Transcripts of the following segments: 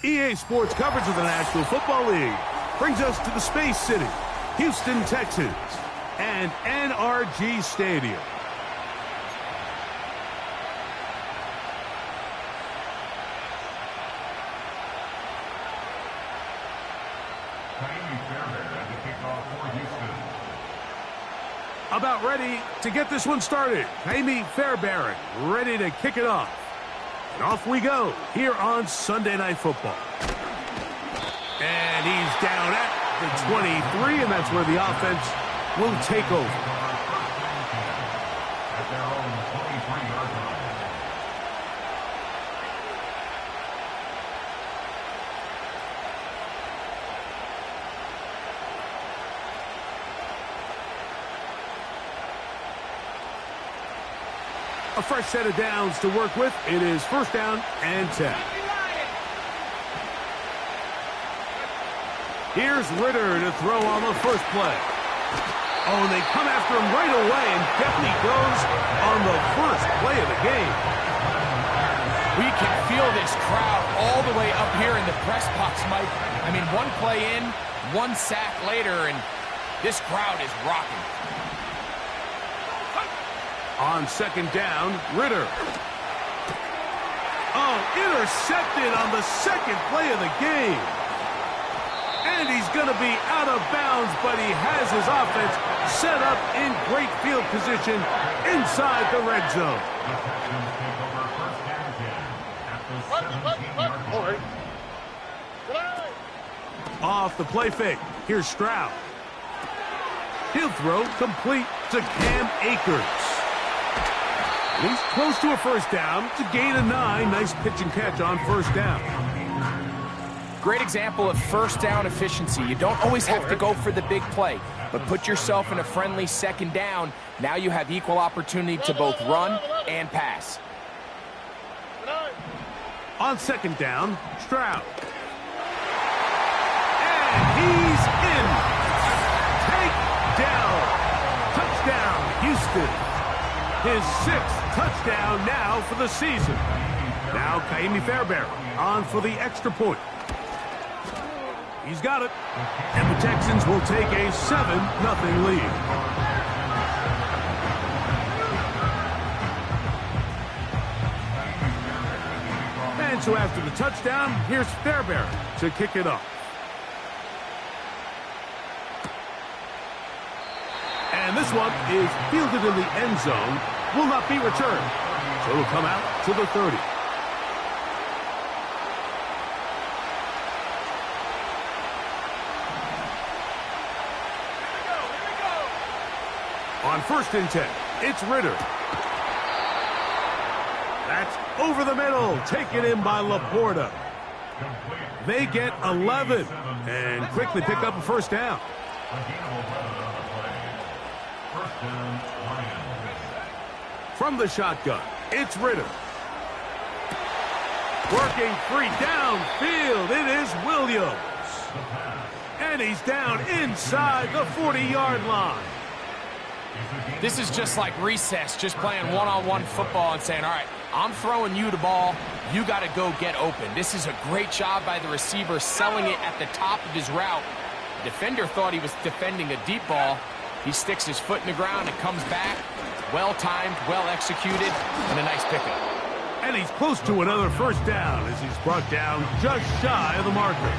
EA Sports coverage of the National Football League brings us to the Space City, Houston, Texas, and NRG Stadium. About ready to get this one started. Amy Fairbairn ready to kick it off. And off we go here on Sunday Night Football. And he's down at the 23, and that's where the offense will take over. At their own 23-yard line. A fresh set of downs to work with. It is first down and 10. Here's Ritter to throw on the first play. Oh, and they come after him right away, and definitely goes on the first play of the game. We can feel this crowd all the way up here in the press box, Mike. I mean, one play in, one sack later, and this crowd is rocking. On second down, Ritter. Oh, intercepted on the second play of the game. And he's going to be out of bounds, but he has his offense set up in great field position inside the red zone. Off the play fake. Here's Stroud. He'll throw complete to Cam Akers. He's close to a first down. It's a gain of 9. Nice pitch and catch on first down. Great example of first down efficiency. You don't always have to go for the big play, but put yourself in a friendly second down. Now you have equal opportunity to both run and pass. On second down, Stroud. And he's in. Take down. Touchdown, Houston. His 6th touchdown now for the season. Now Amy Fairbairn on for the extra point. He's got it. And the Texans will take a 7-0 lead. And so after the touchdown, here's Fairbairn to kick it off. And this one is fielded in the end zone. Will not be returned. So it'll come out to the 30. On first and 10, it's Ritter. That's over the middle, taken in by Laporta. They get 11 and quickly pick up a first down. From the shotgun, it's Ritter. Working free downfield, it is Williams. And he's down inside the 40-yard line. This is just like recess, just playing one-on-one football and saying, all right, I'm throwing you the ball. You got to go get open. This is a great job by the receiver selling it at the top of his route. The defender thought he was defending a deep ball. He sticks his foot in the ground and comes back. Well-timed, well-executed, and a nice pickup. And he's close to another first down as he's brought down just shy of the marker.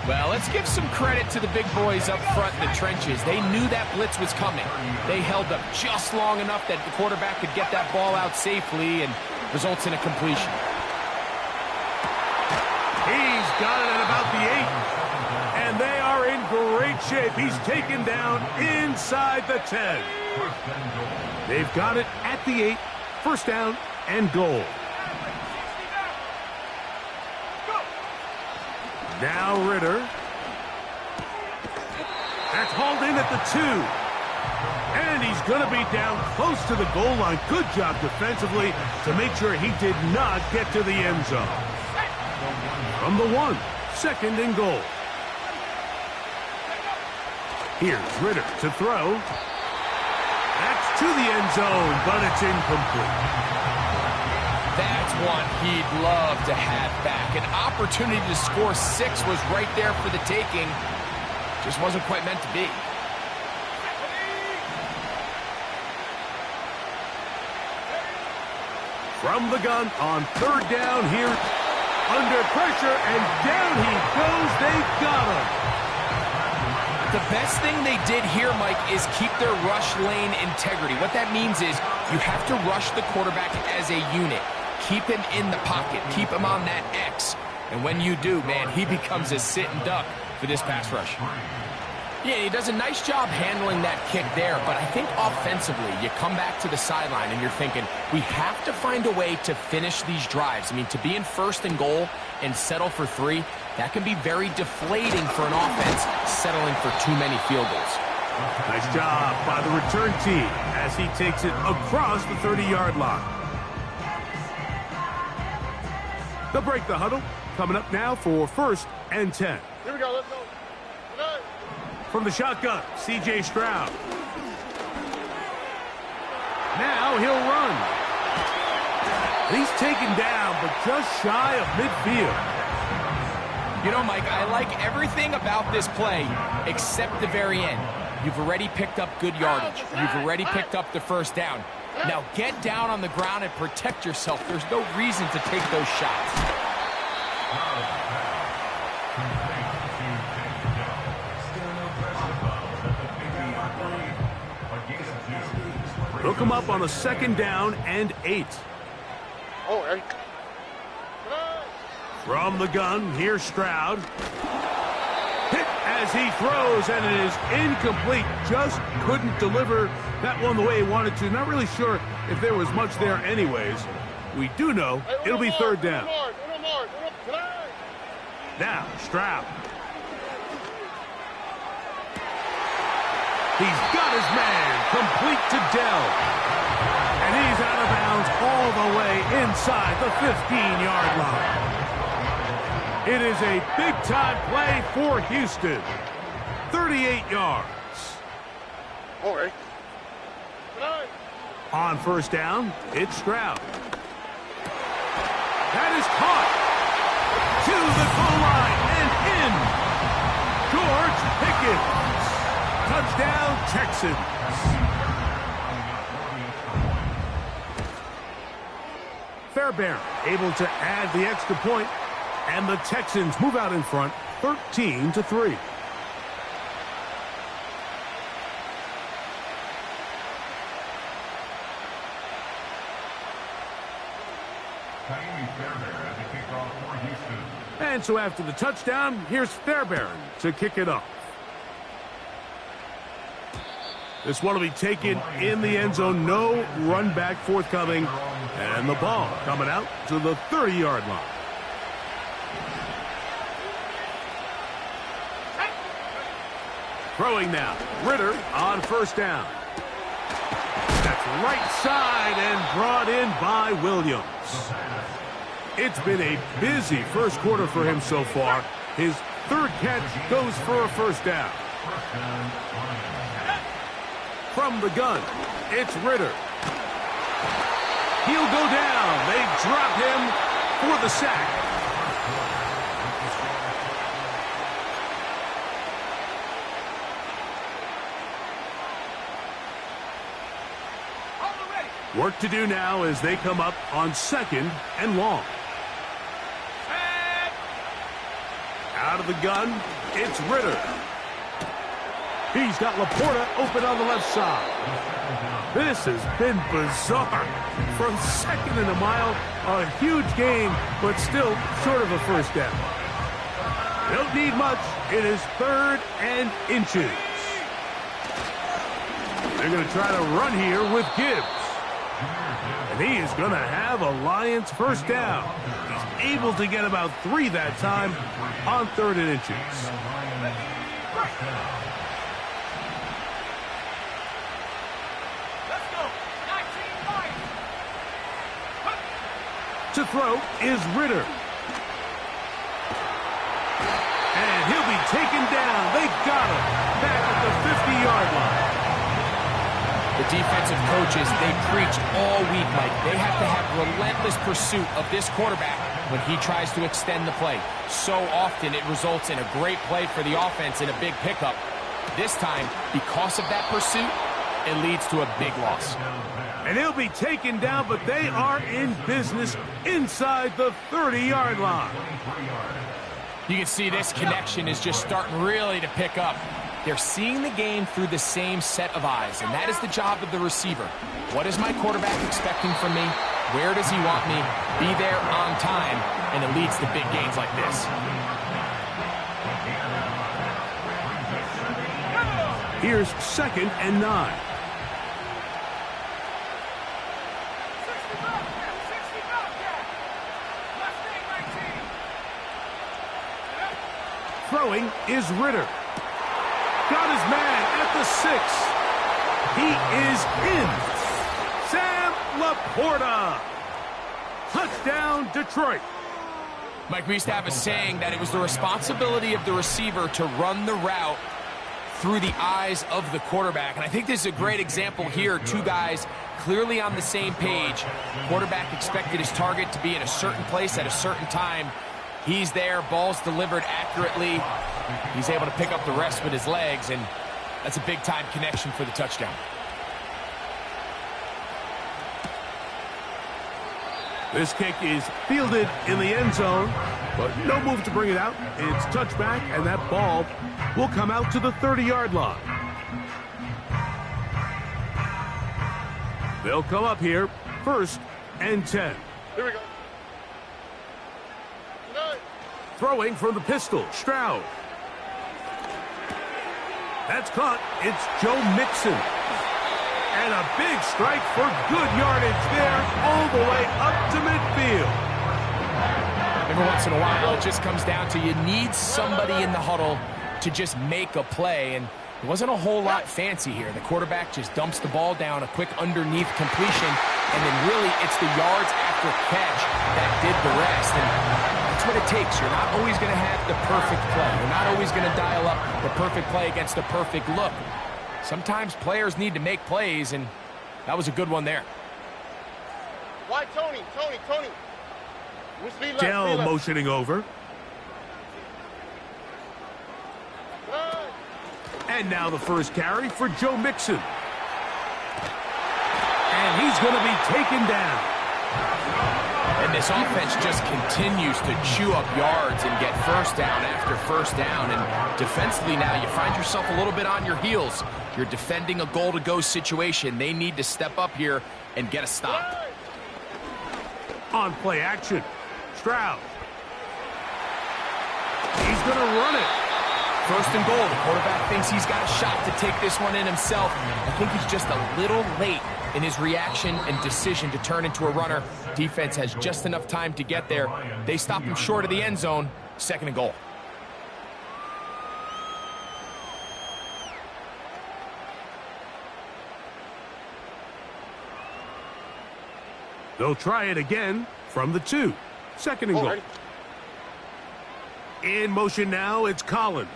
Well, let's give some credit to the big boys up front in the trenches. They knew that blitz was coming. They held up just long enough that the quarterback could get that ball out safely and results in a completion. He's got it at about the 8. And they are in great shape. He's taken down inside the 10. They've got it at the 8. First down and goal. Now Ritter. That's hauled in at the 2. And he's going to be down close to the goal line. Good job defensively to make sure he did not get to the end zone. From the 1, second and goal. Here's Ritter to throw. That's to the end zone, but it's incomplete. That's one he'd love to have back. An opportunity to score 6 was right there for the taking. Just wasn't quite meant to be. From the gun on 3rd down here. Under pressure, and down he goes. They got him. The best thing they did here, Mike, is keep their rush lane integrity. What that means is you have to rush the quarterback as a unit. Keep him in the pocket. Keep him on that X. And when you do, man, he becomes a sit and duck for this pass rush. Yeah, he does a nice job handling that kick there, but I think offensively, you come back to the sideline and you're thinking, we have to find a way to finish these drives. I mean, to be in 1st and goal and settle for 3, that can be very deflating for an offense settling for too many field goals. Nice job by the return team as he takes it across the 30-yard line. They'll break the huddle. Coming up now for 1st and 10. Here we go, let's go. Good. From the shotgun, C.J. Stroud. Now he'll run. He's taken down, but just shy of midfield. You know, Mike, I like everything about this play except the very end. You've already picked up good yardage. You've already picked up the 1st down. Now get down on the ground and protect yourself. There's no reason to take those shots. He'll come up on a 2nd down and 8. Oh, hey. From the gun, here's Stroud. Hit as he throws, and it is incomplete. Just couldn't deliver that one the way he wanted to. Not really sure if there was much there anyways. We do know it'll be 3rd down. Now, Stroud. He's got his man complete to Dell. And he's out of bounds all the way inside the 15-yard line. It is a big-time play for Houston. 38 yards. All right. On 1st down, it's Stroud. That is caught. To the goal line and in. George Pickens. Touchdown, Texans. Fairbairn able to add the extra point, and the Texans move out in front, 13-3. And so after the touchdown, here's Fairbairn to kick it off. This one will be taken in the end zone. No run back forthcoming. And the ball coming out to the 30-yard line. Throwing now. Ritter on 1st down. That's right side and brought in by Williams. It's been a busy 1st quarter for him so far. His 3rd catch goes for a 1st down. From the gun, it's Ritter. He'll go down. They drop him for the sack. Work to do now as they come up on 2nd and long. Out of the gun, it's Ritter. He's got Laporta open on the left side. This has been bizarre. From 2nd and a mile, a huge gain, but still short of a 1st down. Don't need much. It is 3rd and inches. They're going to try to run here with Gibbs. And he is going to have a Lions 1st down. He's able to get about 3 that time on 3rd and inches. To throw is Ritter. And he'll be taken down. They got him back at the 50-yard line. The defensive coaches, they preached all week, Mike. They have to have relentless pursuit of this quarterback when he tries to extend the play. So often it results in a great play for the offense and a big pickup. This time, because of that pursuit, it leads to a big loss. And he'll be taken down, but they are in business inside the 30-yard line. You can see this connection is just starting really to pick up. They're seeing the game through the same set of eyes, and that is the job of the receiver. What is my quarterback expecting from me? Where does he want me? Be there on time, and it leads to big gains like this. Here's 2nd and 9. Throwing is Ritter. Got his man at the 6. He is in. Sam Laporta. Touchdown, Detroit. Mike, we used to have a saying that it was the responsibility of the receiver to run the route through the eyes of the quarterback. And I think this is a great example here. Two guys clearly on the same page. Quarterback expected his target to be in a certain place at a certain time. He's there, ball's delivered accurately. He's able to pick up the rest with his legs, and that's a big-time connection for the touchdown. This kick is fielded in the end zone, but no move to bring it out. It's touchback, and that ball will come out to the 30-yard line. They'll come up here, 1st and 10. Here we go. Throwing from the pistol, Stroud. That's caught. It's Joe Mixon. And a big strike for good yardage there all the way up to midfield. Every once in a while, it just comes down to you need somebody in the huddle to just make a play. And it wasn't a whole lot fancy here. The quarterback just dumps the ball down, a quick underneath completion, and then really it's the yards after catch that did the rest. And that's what it takes. You're not always going to have the perfect play. You're not always going to dial up the perfect play against the perfect look. Sometimes players need to make plays, and that was a good one there. Why, Tony? Dell motioning over. And now the first carry for Joe Mixon. And he's going to be taken down. And this offense just continues to chew up yards and get first down after first down. And defensively now, you find yourself a little bit on your heels. You're defending a goal-to-go situation. They need to step up here and get a stop. On play action, Stroud. He's going to run it. 1st and goal. The quarterback thinks he's got a shot to take this one in himself. I think he's just a little late in his reaction and decision to turn into a runner. Defense has just enough time to get there. They stop him short of the end zone. 2nd and goal. They'll try it again from the 2. 2nd and goal. In motion now, it's Collins.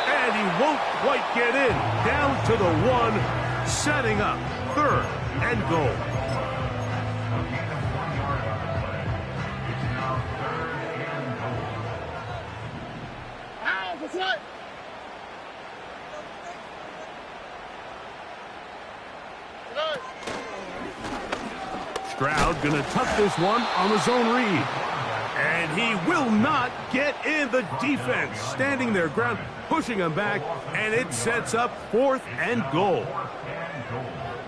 And he won't quite get in. Down to the 1, setting up 3rd and goal. Stroud going to tuck this one on the zone read. And he will not get in. The defense standing their ground, pushing him back, and it sets up 4th and goal.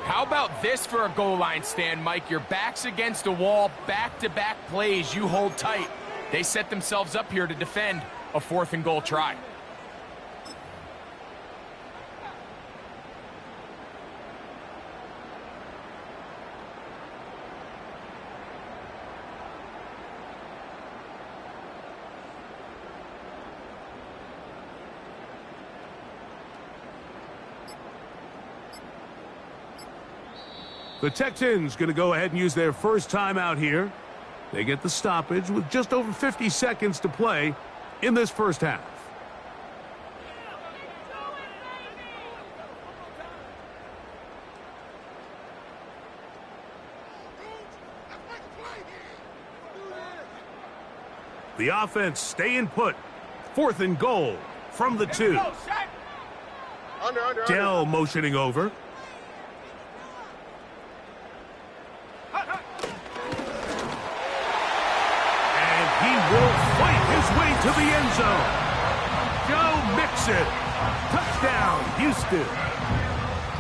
How about this for a goal line stand, Mike? Your back's against a wall, back-to-back plays, you hold tight. They set themselves up here to defend a 4th and goal try. The Texans going to go ahead and use their first timeout here. They get the stoppage with just over 50 seconds to play in this first half. The offense staying put. 4th and goal from the 2. Under. Dell motioning over. And he will fight his way to the end zone. Joe Mixon. Touchdown, Houston.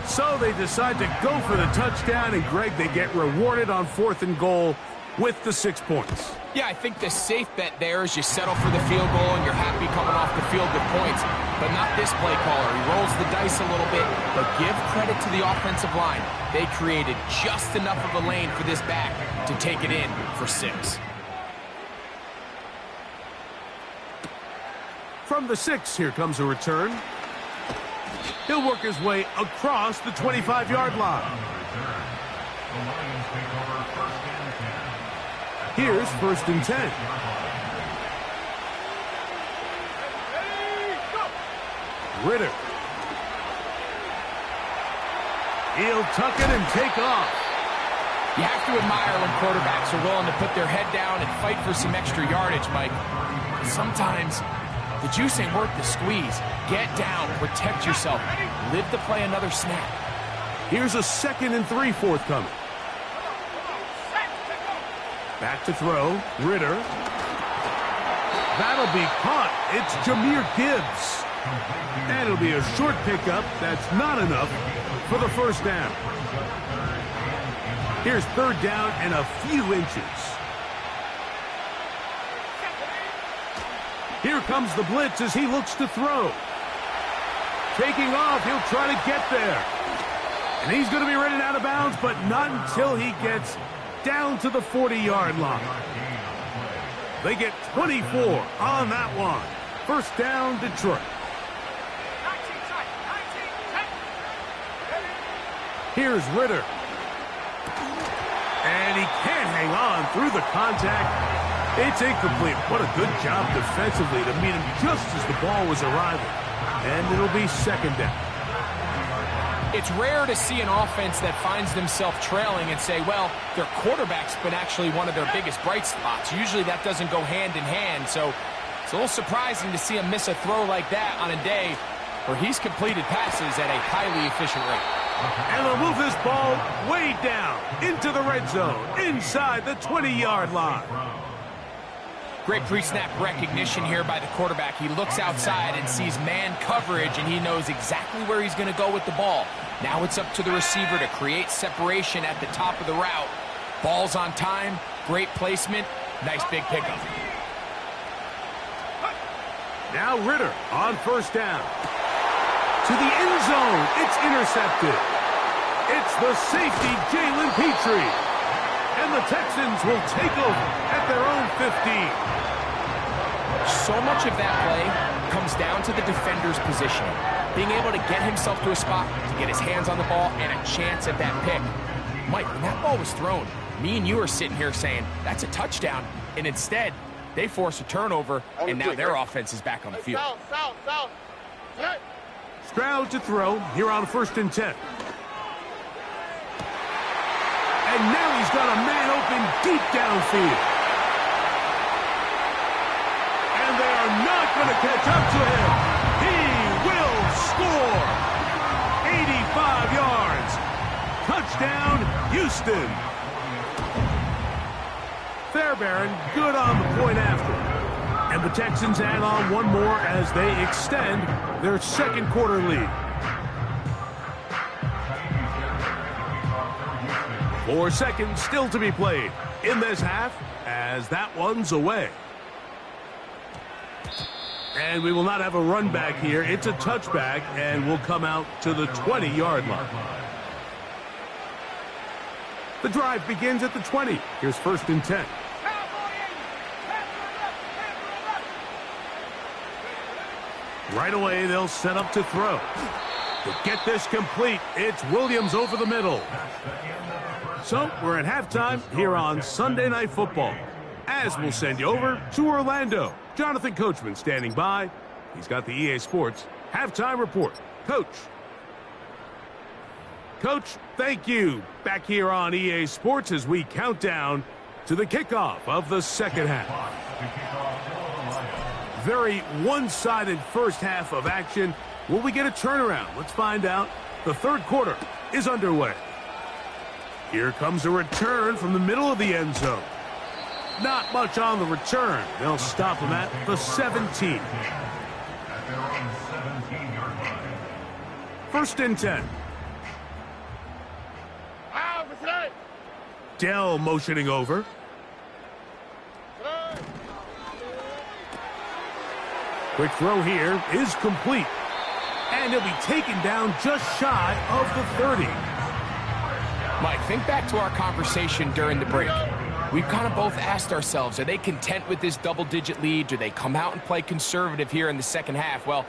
So they decide to go for the touchdown, and Greg, they get rewarded on 4th and goal with the 6 points. Yeah, I think the safe bet there is you settle for the field goal and you're happy coming off the field with points, but not this play caller. He rolls the dice a little bit, but give credit to the offensive line. They created just enough of a lane for this back to take it in for 6. From the 6, here comes a return. He'll work his way across the 25-yard line. Here's 1st and 10. Ritter. He'll tuck it and take off. You have to admire when quarterbacks are willing to put their head down and fight for some extra yardage, Mike. Sometimes the juice ain't worth the squeeze. Get down, protect yourself, live to play another snap. Here's a 2nd and 3 forthcoming. Back to throw, Ritter. That'll be caught. It's Jahmyr Gibbs. And it'll be a short pickup. That's not enough for the 1st down. Here's 3rd down and a few inches. Here comes the blitz as he looks to throw. Taking off, he'll try to get there. And he's going to be running out of bounds, but not until he gets down to the 40-yard line. They get 24 on that one. 1st down, Detroit. Here's Ritter. And he can't hang on through the contact. It's incomplete. What a good job defensively to meet him just as the ball was arriving. And it'll be 2nd down. It's rare to see an offense that finds themselves trailing and say, well, their quarterback's been actually one of their biggest bright spots. Usually that doesn't go hand in hand, so it's a little surprising to see him miss a throw like that on a day where he's completed passes at a highly efficient rate. And they'll move this ball way down into the red zone, inside the 20-yard line. Great pre-snap recognition here by the quarterback. He looks outside and sees man coverage, and he knows exactly where he's going to go with the ball. Now it's up to the receiver to create separation at the top of the route. Ball's on time, great placement, nice big pickup. Now Ritter on 1st down. To the end zone, it's intercepted. It's the safety, Jalen Petrie. And the Texans will take over at their own 15. So much of that play comes down to the defender's positioning. Being able to get himself to a spot, to get his hands on the ball, and a chance at that pick. Mike, when that ball was thrown, me and you are sitting here saying, that's a touchdown. And instead, they force a turnover, and now their offense is back on the field. South. Stroud to throw here on 1st and 10. And now he's got a man open deep downfield. And they are not going to catch up to him. He will score. 85 yards. Touchdown, Houston. Fairbairn good on the point after. And the Texans add on one more as they extend their 2nd quarter lead. 4 seconds still to be played in this half as that one's away. And we will not have a run back here. It's a touchback and will come out to the 20-yard line. The drive begins at the 20. Here's 1st and 10. Right away, they'll set up to throw. To get this complete, it's Williams over the middle. So we're at halftime here on Sunday Night Football. As we'll send you over to Orlando. Jonathan Coachman standing by. He's got the EA Sports halftime report. Coach. Coach, thank you. Back here on EA Sports as we count down to the kickoff of the 2nd half. very one-sided first half of action. Will we get a turnaround? Let's find out. The third quarter is underway. Here comes a return from the middle of the end zone. Not much on the return. They'll stop him at the 17. At their own 17-yard line. First and 10. Dell motioning over. Quick throw here is complete. And he'll be taken down just shy of the 30. Mike, think back to our conversation during the break. We've kind of both asked ourselves, are they content with this double-digit lead? Do they come out and play conservative here in the second half? Well,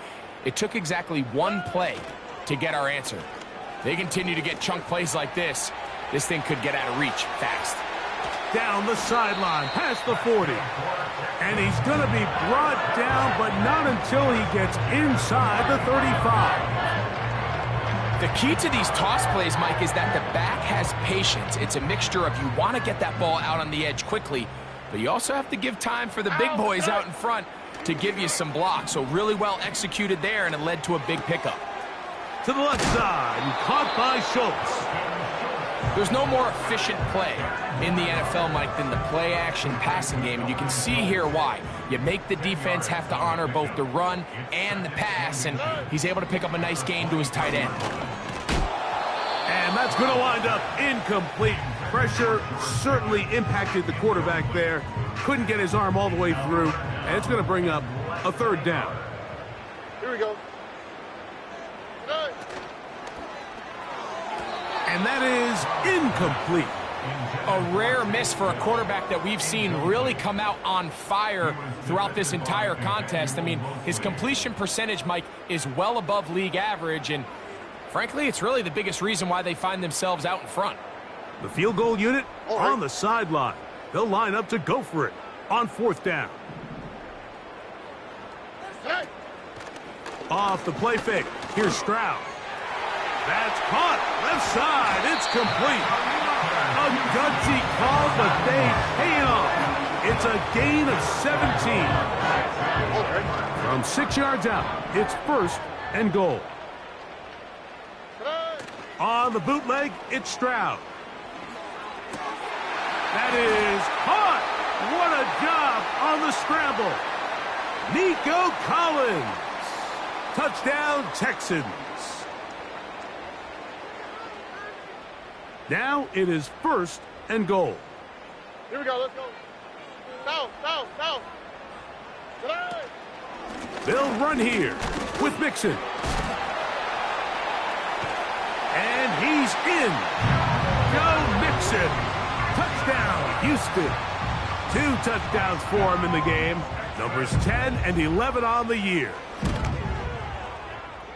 it took exactly one play to get our answer. They continue to get chunk plays like this. This thing could get out of reach fast. Down the sideline, past the 40. And he's going to be brought down, but not until he gets inside the 35. The key to these toss plays, Mike, is that the back has patience. It's a mixture of you want to get that ball out on the edge quickly, but you also have to give time for the big boys out in front to give you some blocks. So really well executed there, and it led to a big pickup. To the left side, and caught by Schultz. There's no more efficient play in the NFL, Mike, than the play-action passing game, and you can see here why. You make the defense have to honor both the run and the pass, and he's able to pick up a nice gain to his tight end. And that's going to wind up incomplete. Pressure certainly impacted the quarterback there. Couldn't get his arm all the way through, and it's going to bring up a third down. Here we go. And that is incomplete. A rare miss for a quarterback that we've seen really come out on fire throughout this entire contest. I mean, his completion percentage, Mike, is well above league average, and frankly, it's really the biggest reason why they find themselves out in front. The field goal unit on the sideline. They'll line up to go for it on fourth down. Off the play fake. Here's Stroud. That's caught. Left side. It's complete. A gutsy call, but they pay it off. It's a gain of 17. From 6 yards out, it's first and goal. On the bootleg, it's Stroud. That is caught. What a job on the scramble. Nico Collins. Touchdown, Texans. Now it is first and goal. Here we go, let's go. Down. They'll run here with Mixon. And he's in. Joe Mixon. Touchdown, Houston. 2 touchdowns for him in the game. Numbers 10 and 11 on the year.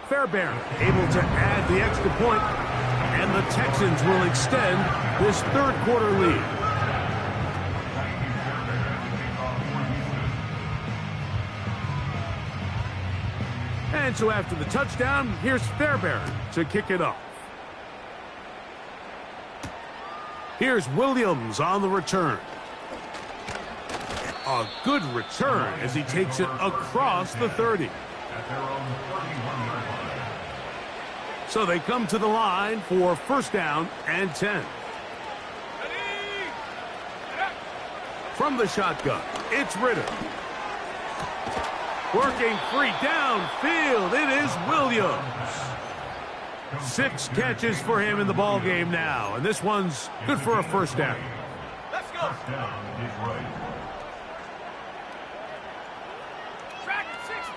Fairbairn able to add the extra point, and the Texans will extend this third quarter lead. And so after the touchdown, here's Fairbairn to kick it off. Here's Williams on the return. A good return as he takes it across the 30. At their own 31-yard line. So they come to the line for first down and 10. From the shotgun, it's Ritter. Working free downfield, it is Williams. 6 catches for him in the ball game now, and this one's good for a first down. Let's go. Down is right. Track at 60.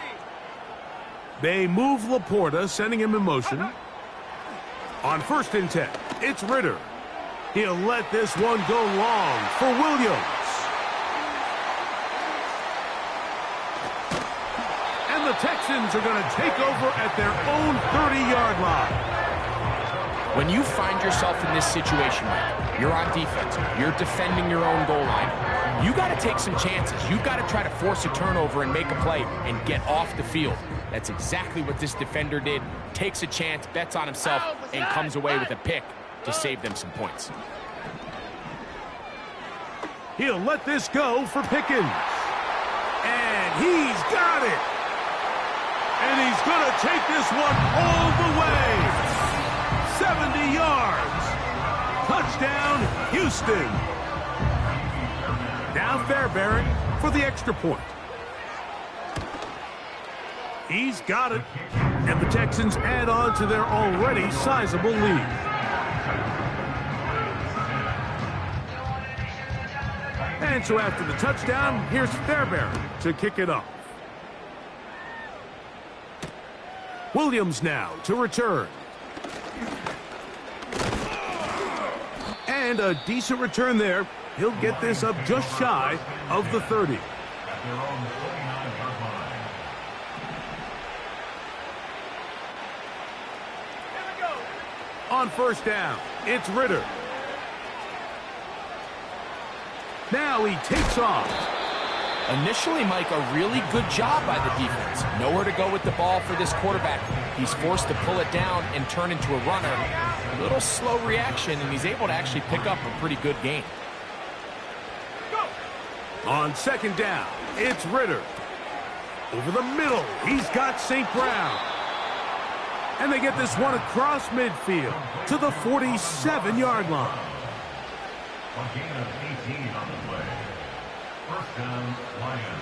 They move Laporta, sending him in motion. On first and 10, it's Ritter. He'll let this one go long for Williams. And the Texans are going to take over at their own 30-yard line. When you find yourself in this situation, Mike, you're on defense, you're defending your own goal line, you got to take some chances. You've got to try to force a turnover and make a play and get off the field. That's exactly what this defender did. Takes a chance, bets on himself, and comes away with a pick to save them some points. He'll let this go for Pickens. And And he's got it. And he's going to take this one all the way. 70 yards. Touchdown, Houston. Now Fairbairn for the extra point. He's got it. And the Texans add on to their already sizable lead. And so after the touchdown, here's Fairbairn to kick it off. Williams now to return. And a decent return there. He'll get this up just shy of the 30. On first down, it's Ritter. Now he takes off. Initially, Mike, a really good job by the defense. Nowhere to go with the ball for this quarterback. He's forced to pull it down and turn into a runner. A little slow reaction, and he's able to actually pick up a pretty good gain. On second down, it's Ritter. Over the middle, he's got St. Brown. And they get this one across midfield to the 47-yard line. A gain of 18 on the play. First down, Lions.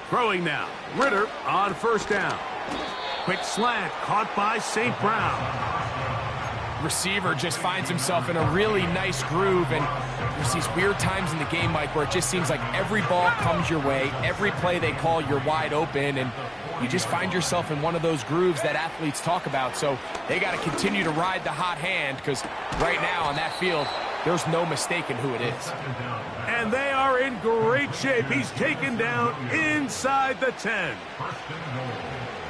Throwing now, Ritter on first down. Quick slant caught by St. Brown. Receiver just finds himself in a really nice groove, and there's these weird times in the game, Mike, where it just seems like every ball comes your way, every play they call, you're wide open, and you just find yourself in one of those grooves that athletes talk about. So they got to continue to ride the hot hand, because right now on that field, there's no mistaking who it is. And they are in great shape. He's taken down inside the 10.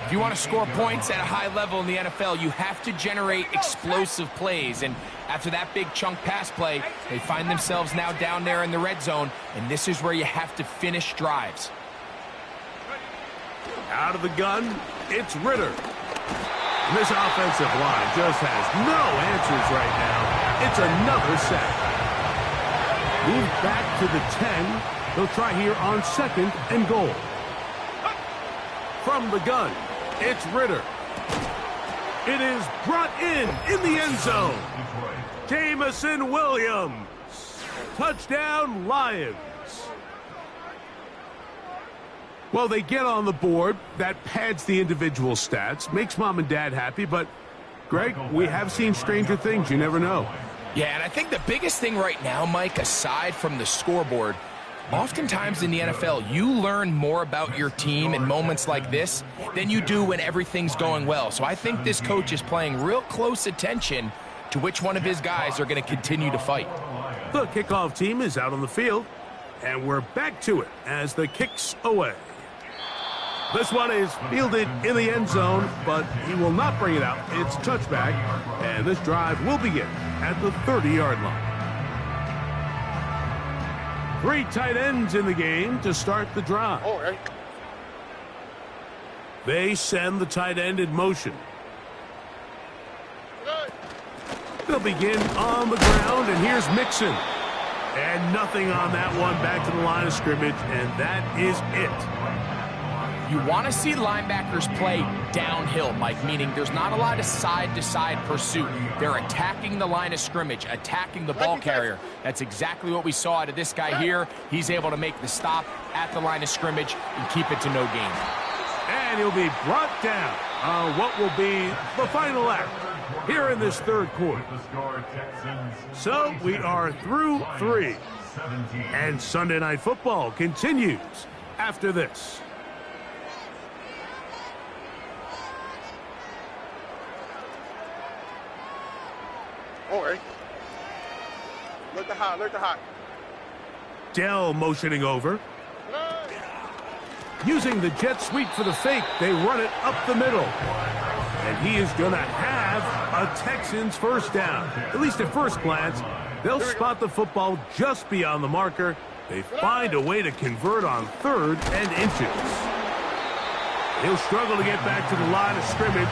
If you want to score points at a high level in the NFL, you have to generate explosive plays. And after that big chunk pass play, they find themselves now down there in the red zone, and this is where you have to finish drives. Out of the gun, it's Ritter. And this offensive line just has no answers right now. It's another sack. Move back to the 10. They'll try here on second and goal. From the gun, it's Ritter. It is brought in the end zone. Jamison Williams. Touchdown, Lions. Well, they get on the board. That pads the individual stats, makes mom and dad happy, but Greg, we have seen stranger things. You never know. Yeah, and I think the biggest thing right now, Mike, aside from the scoreboard, oftentimes in the NFL, you learn more about your team in moments like this than you do when everything's going well. So I think this coach is paying real close attention to which one of his guys are going to continue to fight. The kickoff team is out on the field, and we're back to it as the kick's away. This one is fielded in the end zone, but he will not bring it out. It's touchback, and this drive will begin at the 30-yard line. 3 tight ends in the game to start the drive. They send the tight end in motion. They'll begin on the ground, and here's Mixon. And nothing on that one, back to the line of scrimmage, and that is it. You want to see linebackers play downhill, Mike, meaning there's not a lot of side-to-side pursuit. They're attacking the line of scrimmage, attacking the ball carrier. That's exactly what we saw out of this guy here. He's able to make the stop at the line of scrimmage and keep it to no gain. And he'll be brought down on what will be the final act here in this third quarter. So we are through 3. And Sunday Night Football continues after this. Look the hot. Dell motioning over. Using the jet sweep for the fake, they run it up the middle. And he is going to have a Texans first down. At least at first glance, they'll spot the football just beyond the marker. They find a way to convert on 3rd and inches. He'll struggle to get back to the line of scrimmage.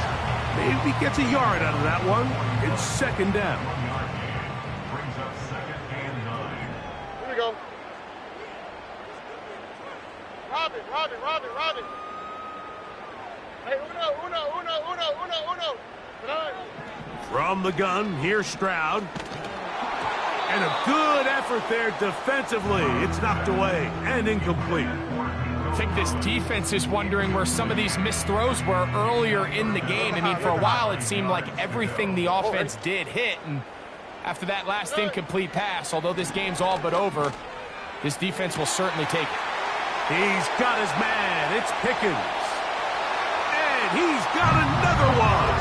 Maybe gets a yard out of that one. It's 2nd down. Here we go. Robin. Hey, uno. From the gun, here's Stroud. And a good effort there defensively. It's knocked away and incomplete. I think this defense is wondering where some of these missed throws were earlier in the game. I mean, for a while, it seemed like everything the offense did hit. And after that last incomplete pass, although this game's all but over, this defense will certainly take it. He's got his man. It's Pickens. And he's got another one.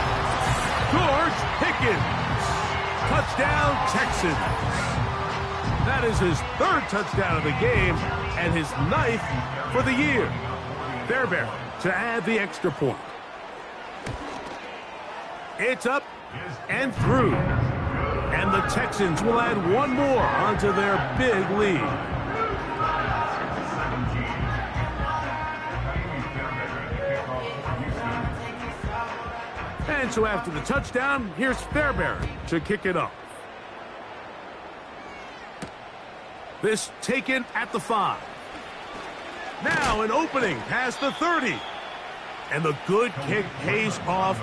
George Pickens. Touchdown, Texans. That is his third touchdown of the game and his 9th for the year. Fairbairn to add the extra point. It's up and through. And the Texans will add one more onto their big lead. And so after the touchdown, here's Fairbairn to kick it off. This taken at the 5. Now an opening past the 30. And the good kick pays off.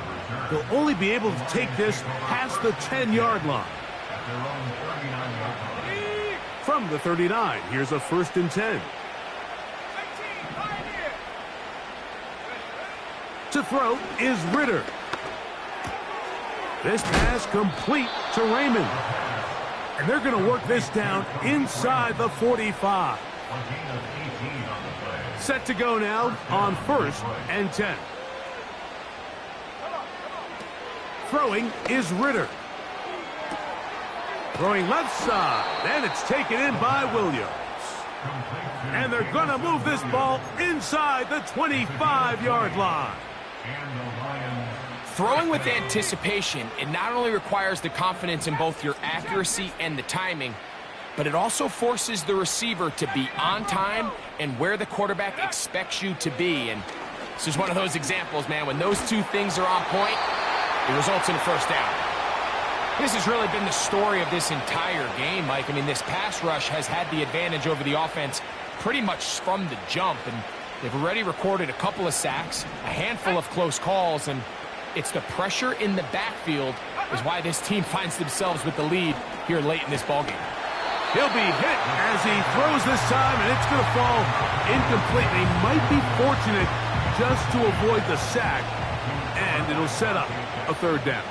They'll only be able to take this past the 10-yard line. From the 39, here's a 1st and 10. To throw is Ritter. This pass complete to Raymond. And they're going to work this down inside the 45. Set to go now on 1st and 10. Throwing is Ritter. Throwing left side, and it's taken in by Williams. And they're going to move this ball inside the 25-yard line. Throwing with anticipation, it not only requires the confidence in both your accuracy and the timing, but it also forces the receiver to be on time and where the quarterback expects you to be. And this is one of those examples, man, when those two things are on point, it results in a 1st down. This has really been the story of this entire game, Mike. I mean, this pass rush has had the advantage over the offense pretty much from the jump, and they've already recorded a couple of sacks, a handful of close calls, and it's the pressure in the backfield is why this team finds themselves with the lead here late in this ballgame. He'll be hit as he throws this time, and it's going to fall incomplete. They might be fortunate just to avoid the sack, and it'll set up a 3rd down.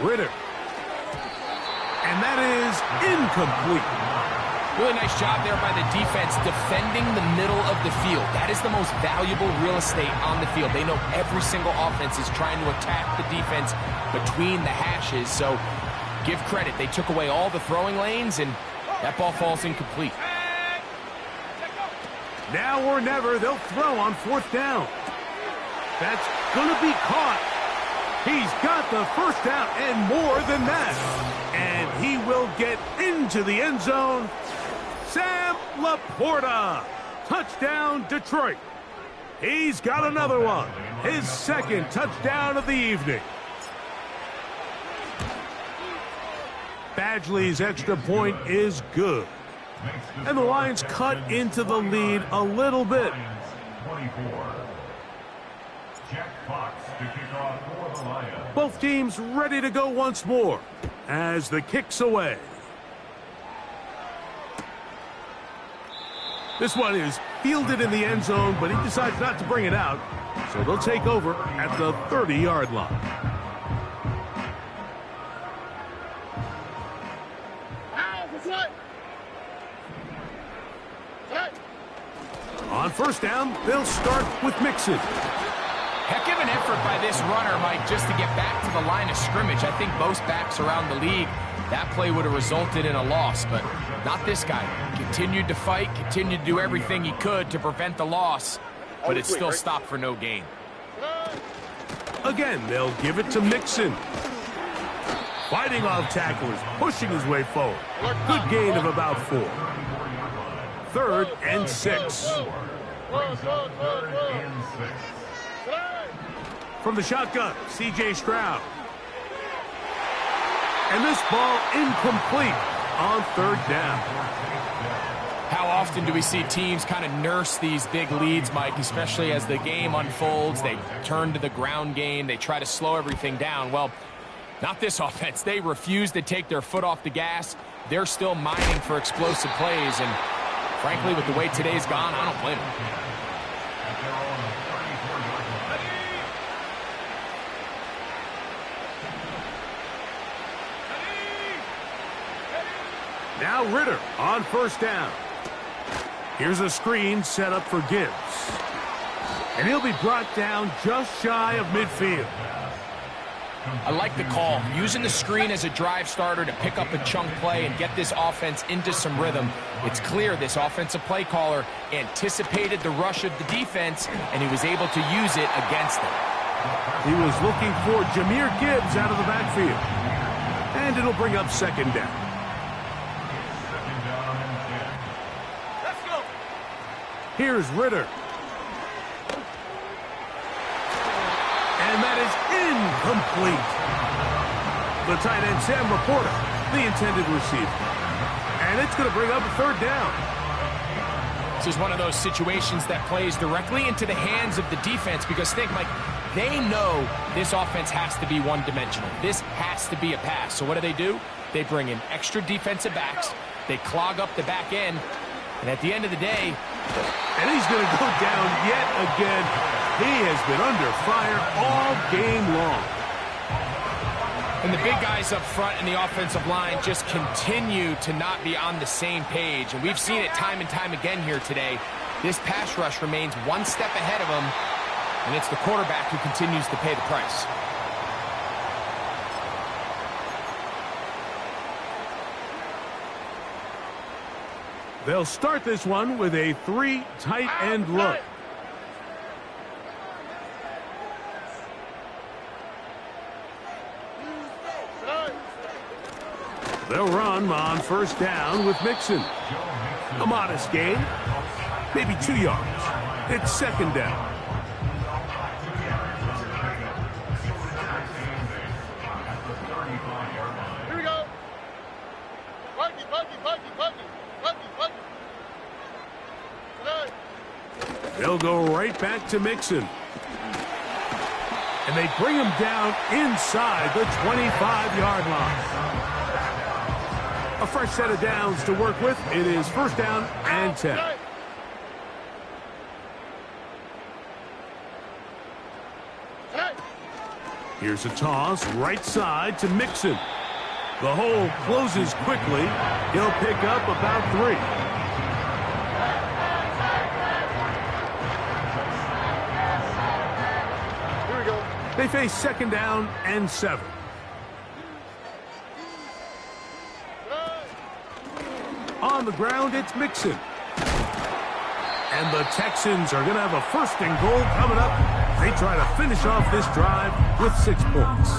Ritter. And that is incomplete. Really nice job there by the defense defending the middle of the field. That is the most valuable real estate on the field. They know every single offense is trying to attack the defense between the hashes. So give credit. They took away all the throwing lanes, and that ball falls incomplete. Now or never, they'll throw on 4th down. That's going to be caught. He's got the 1st down and more than that. And he will get into the end zone. Sam Laporta. Touchdown, Detroit. He's got another one. His 2nd touchdown of the evening. Badgley's extra point is good. And the Lions cut into the lead a little bit. Both teams ready to go once more as the kick's away. This one is fielded in the end zone, but he decides not to bring it out. So they'll take over at the 30-yard line. On 1st down, they'll start with Mixon. Heck of an effort by this runner, Mike, just to get back to the line of scrimmage. I think most backs around the league, that play would have resulted in a loss, but not this guy. Continued to fight, continued to do everything he could to prevent the loss, but it still stopped for no gain. Again, they'll give it to Mixon. Fighting off tacklers, pushing his way forward. Good gain of about 4. 3rd and 6. From the shotgun, C.J. Stroud. And this ball incomplete on third down. How often do we see teams kind of nurse these big leads, Mike, especially as the game unfolds? They turn to the ground game. They try to slow everything down. Well, not this offense. They refuse to take their foot off the gas. They're still mining for explosive plays. And frankly, with the way today's gone, I don't blame them. Now Ritter on first down. Here's a screen set up for Gibbs. And he'll be brought down just shy of midfield. I like the call. Using the screen as a drive starter to pick up a chunk play and get this offense into some rhythm. It's clear this offensive play caller anticipated the rush of the defense, and he was able to use it against them. He was looking for Jahmyr Gibbs out of the backfield. And it'll bring up second down. Let's go. Here's Ritter. And that is incomplete. The tight end, Sam Laporta, the intended receiver. And it's going to bring up a third down. This is one of those situations that plays directly into the hands of the defense because think, Mike, they know this offense has to be one-dimensional. This has to be a pass. So what do? They bring in extra defensive backs. They clog up the back end. And at the end of the day... And he's going to go down yet again. He has been under fire all game long. And the big guys up front in the offensive line just continue to not be on the same page. And we've seen it time and time again here today. This pass rush remains one step ahead of them. And it's the quarterback who continues to pay the price. They'll start this one with a 3 tight end look. They'll run on first down with Mixon. A modest gain, maybe 2 yards. It's second down. Here we go. Buggy. They'll go right back to Mixon. And they bring him down inside the 25-yard line. A fresh set of downs to work with. It is first down and 10. Here's a toss right side to Mixon. The hole closes quickly. He'll pick up about 3. Here we go. They face second down and 7. On the ground, it's Mixon. And the Texans are going to have a first and goal coming up. They try to finish off this drive with 6 points.